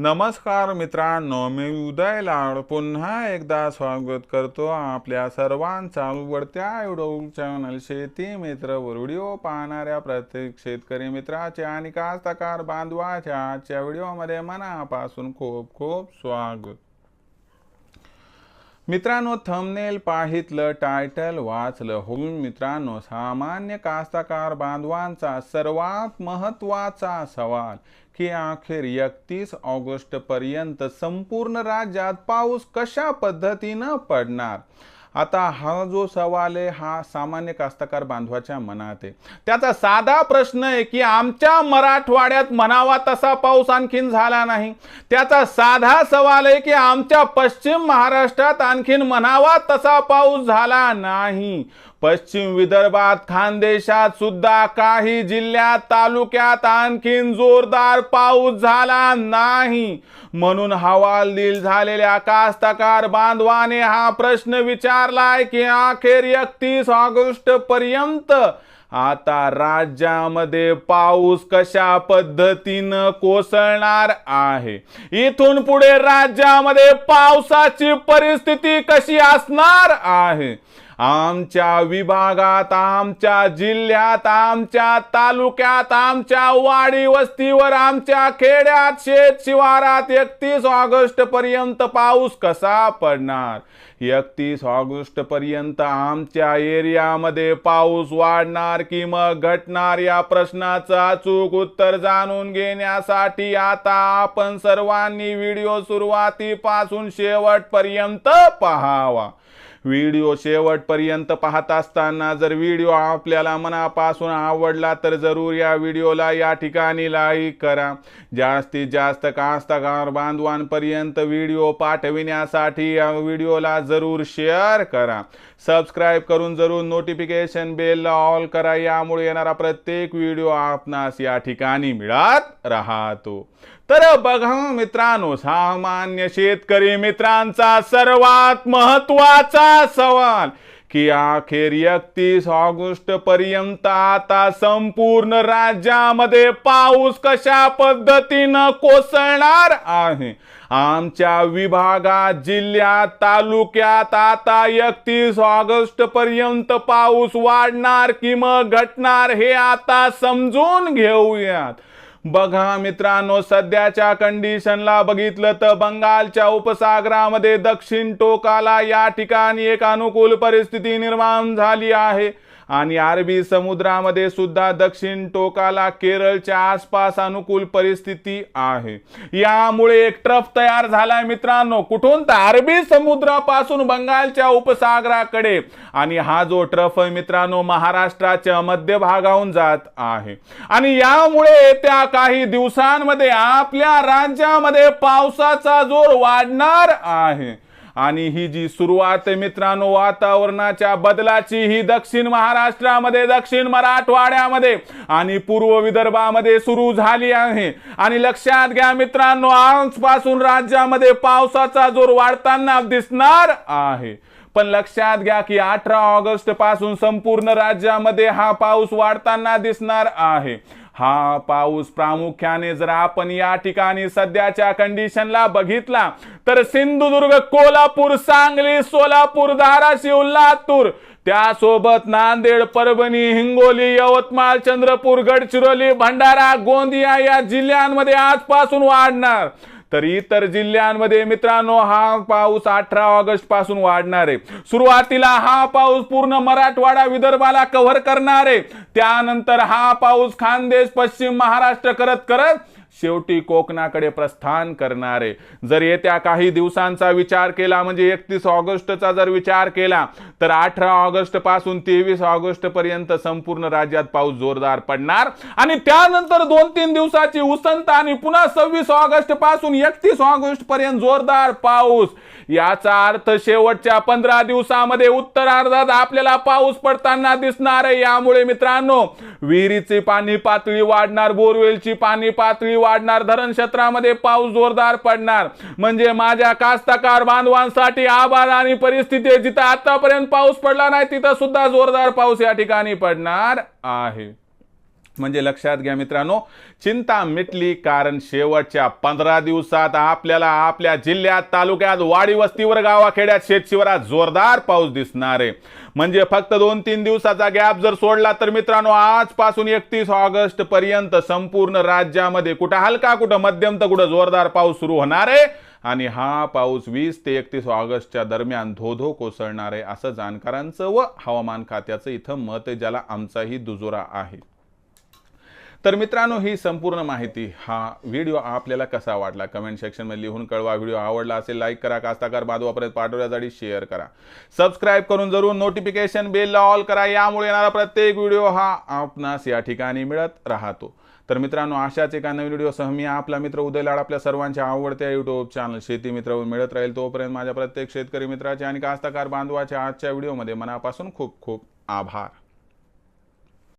नमस्कार मित्रांनो, मी उदय लाड पुन्हा एकदा स्वागत करतो आपल्या सर्वांचा आवडत्या यूट्यूब चॅनल शेती मित्र वर व्हिडिओ पाहणाऱ्या प्रत्येक शेतकरी मित्राचे आणि कास्तकार बांधवाच्या आजच्या व्हिडिओमध्ये मनापासून खूप खूप स्वागत। मित्रांनो, थंबनेल पाहितलं, टायटल वाचलं हो मित्रांनो, सामान्य कास्तकार बांधवांचा सर्वात महत्त्वाचा सवाल की अखेर 31 ऑगस्ट पर्यंत संपूर्ण राज्यात पाऊस कशा पद्धतीने पडणार। आता हा जो सवाल आहे हा सामान्य कास्तकार बांधवाच्या मनात आहे। त्याचा साधा प्रश्न आहे की आमच्या मराठवाड्यात म्हणावा तसा पाऊस आणखीन झाला नाही। त्याचा साधा सवाल आहे की आमच्या पश्चिम महाराष्ट्रात आणखीन म्हणावा तसा पाऊस झाला नाही। पश्चिम विदर्भात, खानदेशात सुद्धा काही जिल्ह्यात, तालुक्यात आणखीन जोरदार पाऊस झाला नाही। म्हणून हवालदिल झालेल्या कास्तकार बांधवाने हा प्रश्न विचारलाय की अखेर 31 ऑगस्ट पर्यंत आता राज्यामध्ये पाऊस कशा पद्धतीने कोसळणार आहे। इथून पुढे राज्यामध्ये पावसाची परिस्थिती कशी असणार आहे। आमच्या विभागात, आमच्या जिल्ह्यात, आमच्या तालुक्यात, आमच्या वाडी वस्तीवर, आमच्या खेड्यात, शेत शिवारात 31 ऑगस्ट पर्यंत पाऊस कसा पडणार। 31 ऑगस्ट पर्यंत आमच्या एरियामध्ये पाऊस वाढणार की मग घटणार या प्रश्नाचं अचूक उत्तर जाणून घेण्यासाठी आता आपण सर्वांनी व्हिडिओ सुरुवातीपासून शेवटपर्यंत पाहावा। व्हिडिओ शेवटपर्यंत पाहत असताना जर व्हिडिओ आपल्याला मनापासून आवडला तर जरूर या व्हिडिओला या ठिकाणी लाईक करा। जास्तीत जास्त कास्तकार बांधवांपर्यंत व्हिडिओ पाठविण्यासाठी या व्हिडिओला जरूर शेअर करा। सबस्क्राइब करून जरूर नोटिफिकेशन बेलला ऑल करा, यामुळे येणारा प्रत्येक व्हिडिओ आपणास या ठिकाणी मिळत राहतो। तर बघा मित्रांनो, सामान्य शेतकरी मित्रांचा सर्वात महत्त्वाचा सवाल की अखेर 31 ऑगस्ट पर्यंत आता संपूर्ण राज्यामध्ये पाऊस कशा पद्धतीने कोसळणार आहे। आमच्या विभागात, जिल्ह्यात, तालुक्यात आता 31 ऑगस्ट पर्यंत पाऊस वाढणार की मग घटणार हे आता समजून घेऊयात। बघा मित्रांनो, सध्याच्या कंडिशनला बघितलं तर बंगालच्या उपसागरामध्ये दक्षिण टोकाला या ठिकाणी एक अनुकूल परिस्थिती निर्माण झाली आहे आणि अरबी समुद्रामध्ये सुद्धा दक्षिण टोकाला केरळच्या आसपास अनुकूल परिस्थिती आहे। यामुळे एक ट्रफ तयार झालाय मित्रांनो, कुठून तर अरबी समुद्रापासून बंगालच्या उपसागराकडे, आणि हा जो ट्रफ आहे मित्रांनो महाराष्ट्राच्या मध्य भागाहून जात आहे आणि यामुळे येत्या काही दिवसांमध्ये आपल्या राज्यामध्ये पावसाचा जोर वाढणार आहे। आणि ही जी सुरुवात आहे मित्रांनो वातावरणाच्या बदलाची ही दक्षिण महाराष्ट्रामध्ये, दक्षिण मराठवाड्यामध्ये आणि पूर्व विदर्भामध्ये सुरू झाली आहे। आणि लक्षात घ्या मित्रांनो, आजपासून राज्यामध्ये पावसाचा जोर वाढताना दिसणार आहे। पण लक्षात घ्या की 18 ऑगस्ट पासून संपूर्ण राज्यामध्ये हा पाऊस वाढताना दिसणार आहे। हा पाऊस प्रामुख्याने जर आपण या ठिकाणी सध्याच्या कंडिशनला बघितला तर सिंधुदुर्ग, कोल्हापूर, सांगली, सोलापूर, धाराशिव, लातूर, त्यासोबत नांदेड, परभणी, हिंगोली, यवतमाळ, चंद्रपूर, गडचिरोली, भंडारा, गोंदिया या जिल्ह्यांमध्ये आजपासून वाढणार। तर इतर जिल्ह्यांमध्ये मित्रांनो हा पाऊस 18 ऑगस्ट पासून वाढणार आहे। सुरुवातीला हा पाऊस पूर्ण मराठवाडा, विदर्भाला कव्हर करणार आहे। त्यानंतर हा पाऊस खानदेश, पश्चिम महाराष्ट्र करत करत शेवटी कोकणाकडे प्रस्थान करणार आहे। जर येत्या काही दिवसांचा विचार केला, म्हणजे 31 ऑगस्टचा जर विचार केला तर 18 ऑगस्ट पासून 23 ऑगस्ट पर्यंत संपूर्ण राज्यात पाऊस जोरदार पडणार आणि त्यानंतर 2-3 दिवसाची उसंत आणि पुन्हा 26 ऑगस्ट पासून 31 ऑगस्ट पर्यंत जोरदार पाऊस। याचा अर्थ शेवटच्या 15 दिवसामध्ये उत्तरार्धात आपल्याला पाऊस पडताना दिसणार आहे। यामुळे मित्रांनो विहिरीची पाणी पातळी वाढणार, बोरवेलची पाणी पातळी वाढणार, धरण क्षेत्रामध्ये पाऊस जोरदार पडणार। म्हणजे माझ्या कास्तकार बांधवांसाठी आभाळ आणि परिस्थिती जिथे आतापर्यंत पाऊस पडला नाही तिथे सुद्धा जोरदार पाऊस या ठिकाणी पडणार आहे। म्हणजे लक्षात घ्या मित्रांनो, चिंता मिटली, कारण शेवटच्या 15 दिवसात आपल्याला आपल्या जिल्ह्यात, तालुक्यात, वाडी वस्तीवर, गावाखेड्यात, शेतशिवारात जोरदार पाऊस दिसणार आहे. म्हणजे फक्त 2-3 दिवसाचा गॅप जर सोडला तर मित्रांनो, आजपासून 31 ऑगस्ट पर्यंत संपूर्ण राज्यामध्ये कुठं हलका, कुठं मध्यम, तर कुठं जोरदार पाऊस सुरू होणार आहे. आणि हा पाऊस 20 ते 31 ऑगस्टच्या दरम्यान धोधो कोसळणार आहे, असं जाणकारांचं व हवामान खात्याचं इथं मत आहे, ज्याला आमचाही दुजोरा आहे. तर मित्रांनो, ही संपूर्ण माहिती, हा व्हिडिओ आपल्याला कसा वाटला कमेंट सेक्शनमध्ये लिहून कळवा. व्हिडिओ आवडला असेल लाईक करा, कास्ताकार बांधवापर्यंत पाठवण्यासाठी शेअर करा, सबस्क्राईब करून जरूर नोटिफिकेशन बेलला ऑल करा. यामुळे येणारा प्रत्येक व्हिडिओ हा आपणास या ठिकाणी मिळत राहतो. तर मित्रांनो, अशाच एका नवीन व्हिडिओसह मी आपला मित्र उदय लाड आपल्या सर्वांच्या आवडत्या यूट्यूब चॅनल शेती मित्रवर मिळत राहील. तोपर्यंत माझ्या प्रत्येक शेतकरी मित्राचे आणि कास्ताकार बांधवाच्या आजच्या व्हिडिओमध्ये मनापासून खूप खूप आभार.